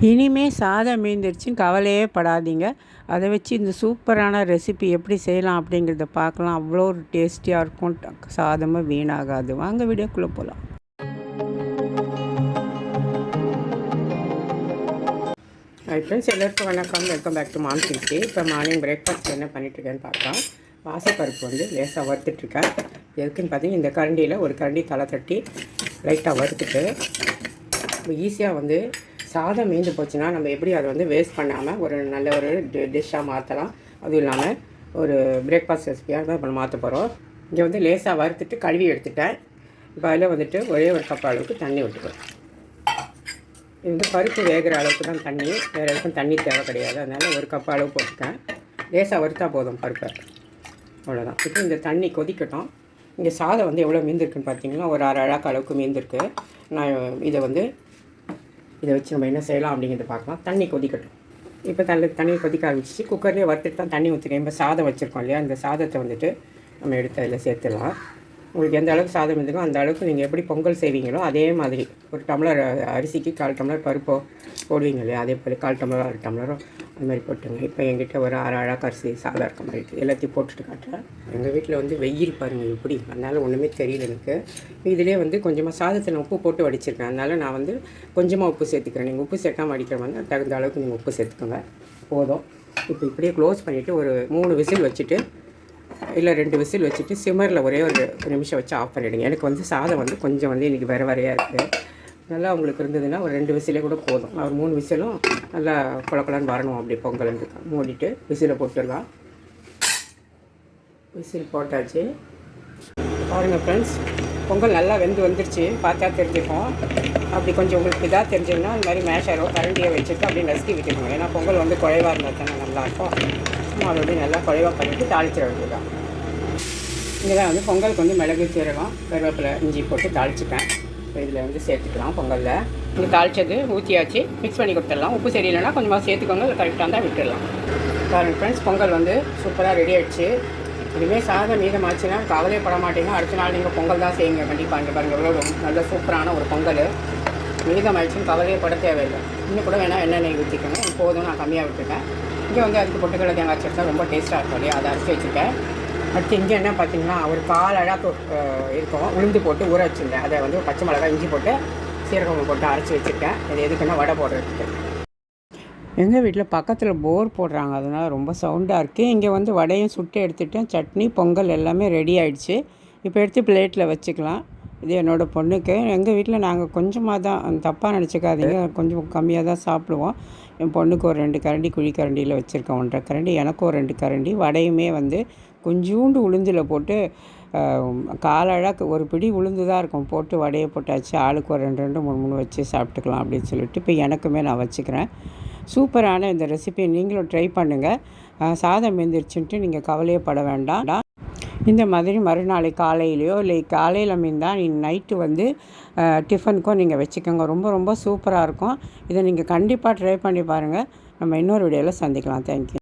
இனிமேல் சாதம் மீந்துருச்சுன்னு கவலையே படாதீங்க. அதை வச்சு இந்த சூப்பரான ரெசிபி எப்படி செய்யலாம் அப்படிங்கிறத பார்க்கலாம். அவ்வளோ ஒரு டேஸ்டியாக இருக்கும். சாதமாக வீணாகாது. வாங்க வீடியோக்குள்ளே போகலாம். ஹாய் ஃப்ரெண்ட்ஸ், எல்லோருக்கும் வணக்கம். Welcome back to mom kitchen. இப்போ மார்னிங் பிரேக்ஃபாஸ்ட் என்ன பண்ணிட்டுருக்கேன்னு பார்க்கலாம். வாசப்பருப்பு வந்து லேசாக வறுத்துட்ருக்கேன். எதுக்குன்னு பார்த்தீங்கன்னா, இந்த கரண்டியில் ஒரு கரண்டி தலை தட்டி லைட்டாக வறுத்துட்டு ஈஸியாக வந்து சாதம் மீந்து போச்சுன்னா நம்ம எப்படி அதை வந்து வேஸ்ட் பண்ணாமல் ஒரு நல்ல ஒரு டிஷ்ஷாக மாற்றலாம். அதுவும் இல்லாமல் ஒரு பிரேக்ஃபாஸ்ட் ரெசிபியாக தான் இப்போ மாற்ற போகிறோம். இங்கே வந்து லேசாக வறுத்துட்டு கழுவி எடுத்துட்டேன். இப்போ அதில் வந்துட்டு ஒரே ஒரு கப் அளவுக்கு தண்ணி விட்டுக்குவேன். இது வந்து பருப்பு வேகிற அளவுக்கு தான் தண்ணி, வேறு எதுக்கும் தண்ணி தேவை கிடையாது. அதனால் ஒரு கப் அளவு போட்டுட்டேன். லேசாக வறுத்தா போதும் பருப்பை, அவ்வளோதான். இப்போ இந்த தண்ணி கொதிக்கட்டும். இங்கே சாதம் வந்து எவ்வளோ மீந்திருக்குன்னு பார்த்தீங்கன்னா ஒரு அரை அழாக்கு அளவுக்கு மீந்திருக்கு. நான் இதை வச்சு நம்ம என்ன செய்யலாம் அப்படிங்கிறத பார்க்கலாம். தண்ணி கொதிக்கட்டும். இப்போ தண்ணி கொதிக்க ஆரம்பிச்சிச்சு. குக்கர்லேயே வறுத்துட்டு தான் தண்ணி ஊற்றிருக்கேன். இப்போ சாதம் வச்சுருக்கோம் இல்லையா, அந்த சாதத்தை வந்துட்டு நம்ம எடுத்து அதில் சேர்த்துடலாம். உங்களுக்கு எந்த அளவுக்கு சாதம் இருக்கோ அந்த அளவுக்கு நீங்கள் எப்படி பொங்கல் செய்வீங்களோ அதே மாதிரி ஒரு டம்ளர் அரிசிக்கு 1/4 டம்ளர் பருப்போ போடுவீங்க இல்லையா, அதே போல் 1/4 டம்ளரோ 1/2 டம்ளரோ அது மாதிரி போட்டுங்க. இப்போ எங்கிட்ட ஒரு அரை அழகாக அரிசி சாதம் இருக்க மாதிரி இருக்குது. எல்லாத்தையும் போட்டுட்டு காட்டுறேன். எங்கள் வீட்டில் வந்து வெயில் பாருங்கள் எப்படி, அதனால் ஒன்றுமே தெரியல எனக்கு. இதிலே வந்து கொஞ்சமாக சாதத்தில் உப்பு போட்டு வடிச்சிருக்கேன். அதனால் நான் வந்து கொஞ்சமாக உப்பு சேர்த்துக்கிறேன். நீங்கள் உப்பு சேர்க்காமல் வடிக்கிற மாதிரி தகுந்த அளவுக்கு நீங்கள் உப்பு சேர்த்துக்கோங்க, போதும். இப்போ இப்படியே க்ளோஸ் பண்ணிவிட்டு ஒரு 3 விசில் வச்சுட்டு இல்லை 2 விசில் வச்சுட்டு சிம்மரில் ஒரே ஒரு நிமிஷம் வச்சு ஆஃப் பண்ணிவிடுங்க. எனக்கு வந்து சாதம் வந்து கொஞ்சம் வந்து இன்றைக்கி வரையாக இருக்குது. நல்லா உங்களுக்கு இருந்ததுன்னா ஒரு 2 விசிலே கூட போதும். ஒரு 3 விசிலும் நல்லா குழக்கலான்னு வரணும். அப்படி பொங்கல் மூடிட்டு விசிலை போட்டுடலாம். விசில் போட்டாச்சு. பாருங்கள் ஃப்ரெண்ட்ஸ், பொங்கல் நல்லா வெந்து வந்துருச்சு. பார்த்தா தெரிஞ்சுக்கும். அப்படி கொஞ்சம் உங்களுக்கு இதாக தெரிஞ்சுன்னா அந்த மாதிரி மேஷரோ கரண்டியை வச்சுட்டு அப்படியே நசுக்கி விட்டுக்கணும். ஏன்னா பொங்கல் வந்து குழைவாக இருந்தால் தானே நல்லாயிருக்கும். அதை அப்படியே நல்லா குழைவாக பண்ணிவிட்டு தாளிச்சிட வேண்டியதான். இங்கே தான் வந்து பொங்கலுக்கு வந்து மிளகு, சீரகம், கருவேப்பிலை, இஞ்சி போட்டு தாளிச்சிட்டேன். இப்போ இதில் வந்து சேர்த்துக்கலாம். பொங்கலில் இங்கே தாளித்தது ஊற்றியாச்சு. மிக்ஸ் பண்ணி கொடுத்துடலாம். உப்பு சரியில்லைன்னா கொஞ்சமாக சேர்த்துக்கோங்க. இல்லை கரெக்டாக இருந்தால் விட்டுடலாம். பாருங்கள் ஃப்ரெண்ட்ஸ், பொங்கல் வந்து சூப்பராக ரெடி ஆகிடுச்சு. இனிமேல் சாதம் மீதமாச்சுன்னா கவலைப்பட மாட்டீங்க. அடுத்த நாள் நீங்கள் பொங்கல் தான் செய்யுங்க கண்டிப்பாக. இங்கே பாருங்கள் எவ்வளோ நல்ல சூப்பரான ஒரு பொங்கல். மீதமாகிடுச்சுன்னு கவலையே பட தேவையில்லை. இன்னும் கூட வேணால் எண்ணெய் ஊற்றிக்கணும். இப்போதும் நான் கம்மியாக விட்டுருக்கேன். இங்கே வந்து அதுக்கு பொட்டுக்கடலை தேங்காய் சட்னி ரொம்ப டேஸ்ட்டாக இருக்கும் இல்லையா, அதை அரைச்சி வச்சுருக்கேன். அடுத்து இங்கே என்ன பார்த்தீங்கன்னா ஒரு 1/4 அழகாக இருக்கும் உளுந்து போட்டு ஊற வச்சுருந்தேன். அதை வந்து பச்சை மிளகாய், இஞ்சி போட்டு சீரகம் போட்டு அரைச்சி வச்சுருக்கேன். இது எதுக்குன்னா வடை போடுறதுக்கு. எங்கள் வீட்டில் பக்கத்தில் போர் போடுறாங்க, அதனால் ரொம்ப சவுண்டாக இருக்குது. இங்கே வந்து வடையும் சுட்டு எடுத்துகிட்டேன். சட்னி, பொங்கல் எல்லாமே ரெடி ஆகிடுச்சு. இப்போ எடுத்து பிளேட்டில் வச்சுக்கலாம். இது என்னோடய பொண்ணுக்கு. எங்கள் வீட்டில் நாங்கள் கொஞ்சமாக தான், தப்பாக நினச்சிக்காதீங்க, கொஞ்சம் கம்மியாக தான் சாப்பிடுவோம். என் பொண்ணுக்கு ஒரு 2 கரண்டி குழி கரண்டியில் வச்சுருக்கேன், 1.5 கரண்டி. எனக்கும் ஒரு 2 கரண்டி. வடையுமே வந்து கொஞ்சோண்டு உளுந்தில் போட்டு 1/4 அழகு ஒரு பிடி உளுந்து தான் இருக்கும், போட்டு வடையை போட்டாச்சு. ஆளுக்கு ஒரு 2 3 வச்சு சாப்பிட்டுக்கலாம் அப்படின்னு சொல்லிட்டு இப்போ எனக்குமே நான் வச்சுக்கிறேன். சூப்பரான இந்த ரெசிபியை நீங்களும் ட்ரை பண்ணுங்கள். சாதம் வெந்துருச்சுன்ட்டு நீங்கள் கவலையே பட வேண்டாம். இந்த மாதிரி மறுநாளை காலையிலையோ இல்லை காலையில் மீந்தால் நைட்டு வந்து டிஃபனுக்கோ நீங்கள் வச்சுக்கோங்க. ரொம்ப ரொம்ப சூப்பராக இருக்கும். இதை நீங்கள் கண்டிப்பாக ட்ரை பண்ணி பாருங்கள். நம்ம இன்னொரு வீடியோவில் சந்திக்கலாம். தேங்க்யூ.